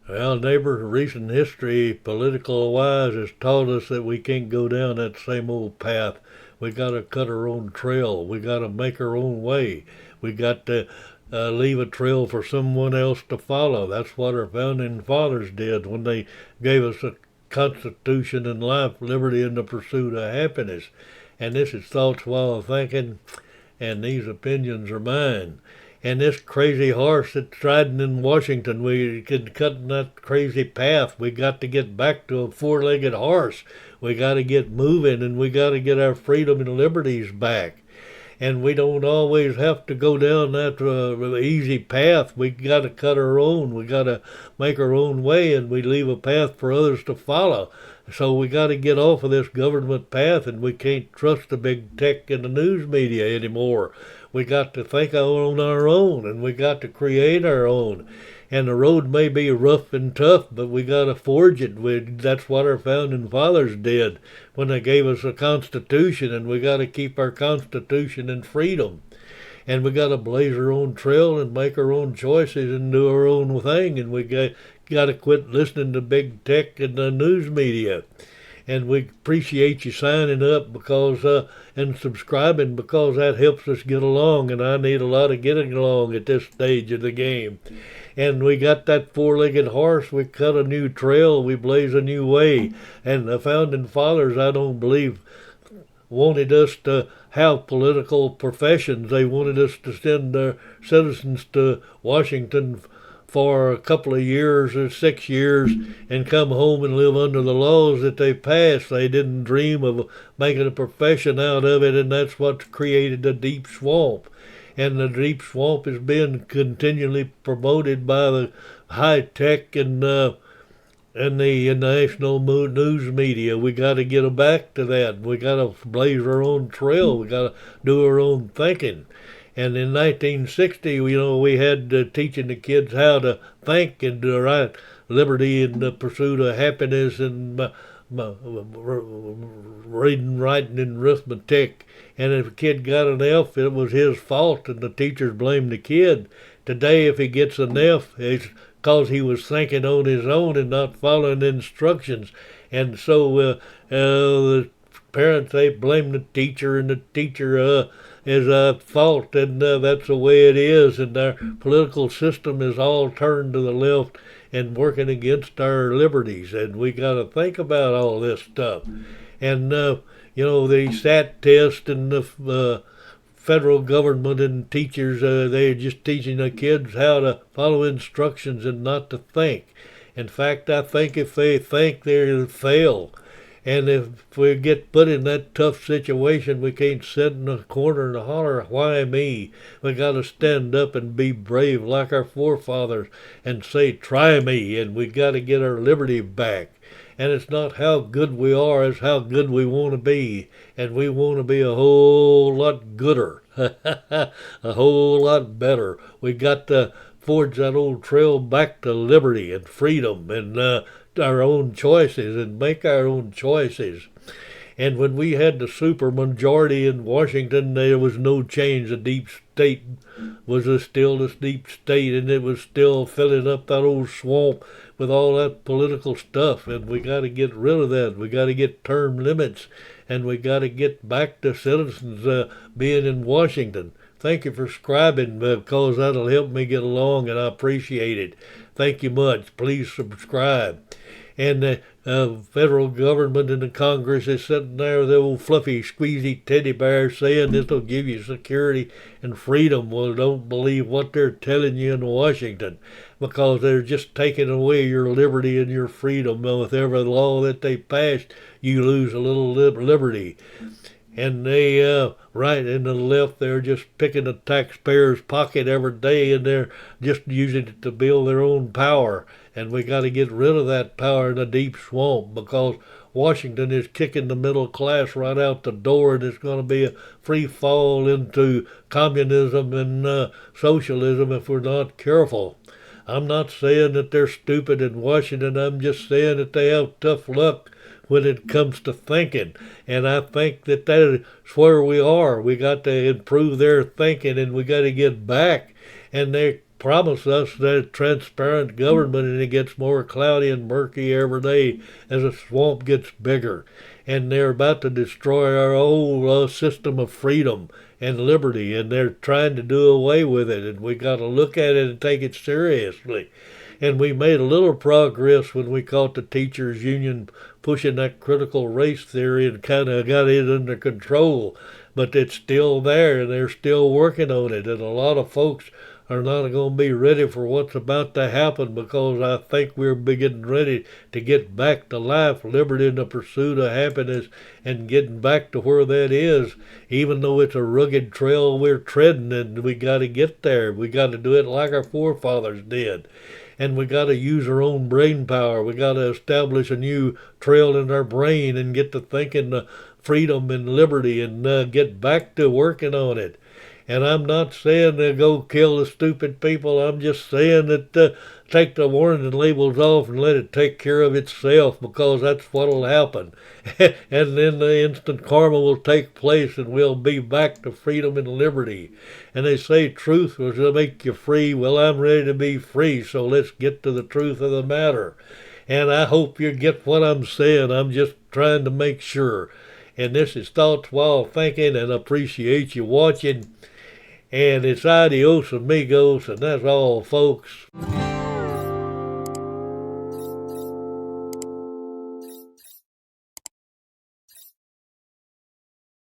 Well, neighbor, recent history, political wise, has taught us that we can't go down that same old path. We got to cut our own trail. We got to make our own way. We got to leave a trail for someone else to follow. That's what our founding fathers did when they gave us a Constitution and life, liberty, and the pursuit of happiness. And this is thoughts while thinking, and these opinions are mine. And this crazy horse that's riding in Washington, we can cut that crazy path. We got to get back to a four-legged horse. We got to get moving, and we got to get our freedom and liberties back. And we don't always have to go down that easy path. We got to cut our own. We got to make our own way, and we leave a path for others to follow. So we got to get off of this government path, and we can't trust the big tech and the news media anymore. We got to think on our own, and we got to create our own. And the road may be rough and tough, but we got to forge it. That's what our founding fathers did when they gave us a constitution, and we got to keep our constitution and freedom. And we got to blaze our own trail and make our own choices and do our own thing. And we got to quit listening to big tech and the news media. And we appreciate you signing up because and subscribing, because that helps us get along, and I need a lot of getting along at this stage of the game. And we got that four-legged horse. We cut a new trail. We blaze a new way. And the founding fathers, I don't believe, wanted us to have political professions. They wanted us to send their citizens to Washington for a couple of years or 6 years and come home and live under the laws that they passed. They didn't dream of making a profession out of it, and that's what created the deep swamp. And the deep swamp is being continually promoted by the high tech and the national news media. We got to get back to that. We got to blaze our own trail. We got to do our own thinking. And in 1960, we had teaching the kids how to think and to write liberty and the pursuit of happiness and reading, writing, and arithmetic. And if a kid got an F, it was his fault, and the teachers blamed the kid. Today, if he gets an F, it's because he was thinking on his own and not following instructions. And so the parents, they blame the teacher, and the teacher is at fault, and that's the way it is. And our political system is all turned to the left and working against our liberties, and we got to think about all this stuff. And the SAT test and the federal government and teachers, they're just teaching the kids how to follow instructions and not to think. In fact, I think if they think, they'll fail. And if we get put in that tough situation, we can't sit in a corner and holler, why me? We got to stand up and be brave like our forefathers and say, try me, and we got to get our liberty back. And it's not how good we are, it's how good we want to be. And we want to be a whole lot gooder, a whole lot better. We got to forge that old trail back to liberty and freedom and our own choices and make our own choices. And when we had the super majority in Washington, there was no change. The deep state was still this deep state, and it was still filling up that old swamp with all that political stuff. And we got to get rid of that. We got to get term limits, and we got to get back to citizens being in Washington. Thank you for subscribing, because that'll help me get along, and I appreciate it. Thank you much. Please subscribe. And the federal government and the Congress is sitting there with the old fluffy, squeezy teddy bear saying this will give you security and freedom. Well, don't believe what they're telling you in Washington, because they're just taking away your liberty and your freedom. With every law that they passed, you lose a little liberty. And they, right and the left, they're just picking the taxpayers' pocket every day, and they're just using it to build their own power. And we got to get rid of that power in the deep swamp, because Washington is kicking the middle class right out the door, and it's going to be a free fall into communism and socialism if we're not careful. I'm not saying that they're stupid in Washington. I'm just saying that they have tough luck when it comes to thinking. And I think that that's where we are. We got to improve their thinking, and we got to get back. And they're promise us that transparent government, and it gets more cloudy and murky every day as the swamp gets bigger. And they're about to destroy our whole system of freedom and liberty, and they're trying to do away with it. And we got to look at it and take it seriously. And we made a little progress when we caught the teachers union pushing that critical race theory and kind of got it under control. But it's still there, and they're still working on it. And a lot of folks are not going to be ready for what's about to happen, because I think we're getting ready to get back to life, liberty, and the pursuit of happiness, and getting back to where that is, even though it's a rugged trail we're treading, and we got to get there. We got to do it like our forefathers did. And we got to use our own brain power. We got to establish a new trail in our brain and get to thinking freedom and liberty, and get back to working on it. And I'm not saying to go kill the stupid people. I'm just saying that take the warning labels off and let it take care of itself, because that's what'll happen. And then the instant karma will take place, and we'll be back to freedom and liberty. And they say truth will make you free. Well, I'm ready to be free, so let's get to the truth of the matter. And I hope you get what I'm saying. I'm just trying to make sure. And this is Thoughts While Thinking, and appreciate you watching. And it's adios amigos, and that's all, folks.